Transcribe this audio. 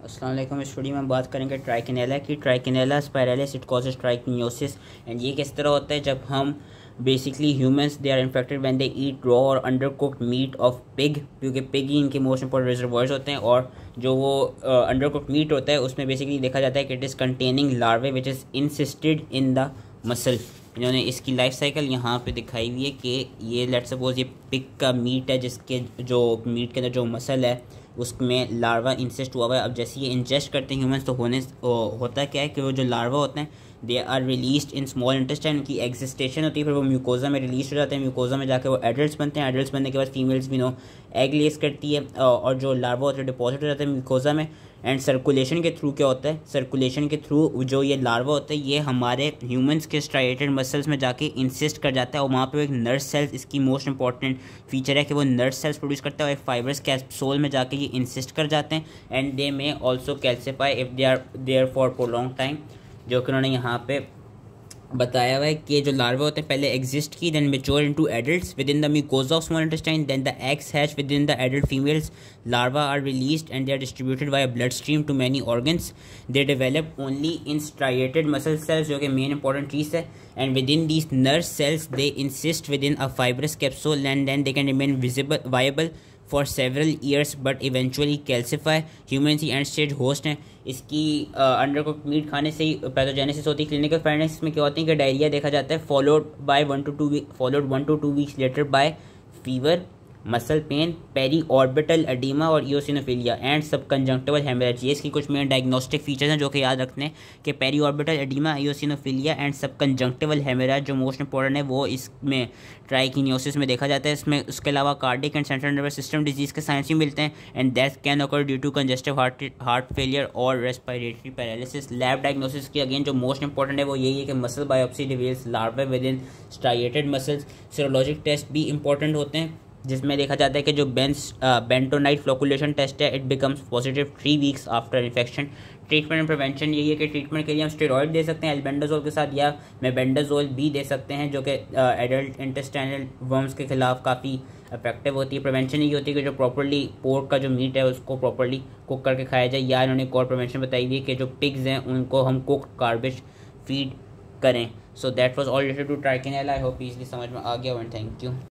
अस्सलाम वालेकुम। इस वीडियो में हम बात करेंगे ट्राइकिनेला की। Trichinella spiralis it causes trichinosis. And ये किस तरह होता है जब हम basically humans they are infected when they eat raw और undercooked meat of pig, क्योंकि पिग ही इनके मोस्ट इंपॉर्टेंट रिजर्वर्स होते हैं। और जो वो अंडर कुक्ड मीट होता है उसमें बेसिकली देखा जाता है कि it is containing larvae which is insisted in the muscle. इन्होंने इसकी लाइफ साइकिल यहाँ पे दिखाई हुई है कि ये लेट सपोज ये पिग का मीट है, जिसके जो मीट के अंदर जो मसल है उसमें लार्वा इंसेस्ट हुआ हुआ है। अब जैसे ये इंजेस्ट करते हैं ह्यूमंस तो होता क्या है कि वो जो लार्वा होते हैं they are released in small intestine, उनकी एग्जिस्टेशन होती है, फिर वो म्यूकोजा में रिलीज हो जाते हैं। म्यूकोजा में जाकर वो एडल्ट्स बनते हैं। एडल्ट्स बनने के बाद फीमेल्स भी एग लेस करती है और जो लार्वा होता है डिपॉजिट हो जाता है म्यूकोजा में। एंड सर्कुलेशन के थ्रू क्या होता है, सर्कुलेशन के थ्रू जो ये लार्वा होता है ये हमारे ह्यूमंस के स्ट्राइएटेड मसल्स में जाके इंसिस्ट कर जाता है और वहाँ पे एक नर्व सेल्स, इसकी मोस्ट इंपॉर्टेंट फीचर है कि वो नर्व सेल्स प्रोड्यूस करता है और एक फाइब्रस कैप्सूल में जाके ये इंसिस्ट कर जाते हैं। And they may also calcify if they are there for prolong time, जो कि उन्होंने यहाँ पे बताया हुआ है कि जो लार्वा होते हैं पहले एग्जिस्ट की, then mature into adults within the mucosa of small intestine, then the eggs hatch within the adult females, larva are released and they are distributed by blood stream to many organs. They develop only in striated muscle cells, जो कि main important चीज़ है। And within these nerve cells they encyst within a fibrous capsule and then they can remain visible viable for several years but eventually calcify. Human he and stage host हैं। इसकी under cooked meet खाने से ही pathogenesis होती है। Clinical findings में क्या होती है कि डायरिया देखा जाता है followed 1 to 2 weeks later by fever, muscle pain, periorbital oedema और eosinophilia and subconjunctival haemorrhage. ये इसकी कुछ मेन डायग्नोस्टिक फीचर्स हैं जो कि याद रखने हैं कि periorbital oedema, eosinophilia and subconjunctival haemorrhage जो मोस्ट इंपॉर्टेंट है वो इसमें ट्राइकिनियोसिस में देखा जाता है। इसमें उसके अलावा cardiac and central nervous system disease के साइंस भी मिलते हैं। And death can occur due to congestive heart failure और रेस्पिरेटरी पैरालिसिस। लैब डायग्नोसिस की अगेन जो मोस्ट इंपॉर्टेंट है वो यही है कि muscle biopsy reveals larva within striated muscles. Serologic test भी इंपॉर्टेंट होते हैं जिसमें देखा जाता है कि जो बेंटोनाइट फ्लोकुलेशन टेस्ट है it becomes positive 3 weeks after infection. Treatment and prevention यही है कि ट्रीटमेंट के लिए हम स्टेरॉइड दे सकते हैं एल्बेंडाजोल के साथ, या मेबेंडाजोल भी दे सकते हैं जो कि एडल्ट इंटेस्टाइनल वर्म्स के खिलाफ काफ़ी इफेक्टिव होती है। प्रिवेंशन यही होती है कि जो प्रॉपर्ली पोर्क का जो मीट है उसको प्रॉपर्ली कुक करके खाया जाए, या इन्होंने एक और प्रिवेंशन बताई हुई है कि जो पिग्स हैं उनको हम कुक्ड गार्बेज फीड करें। So that was all related to Trichinella. I hope easily समझ में आ गया। And thank you.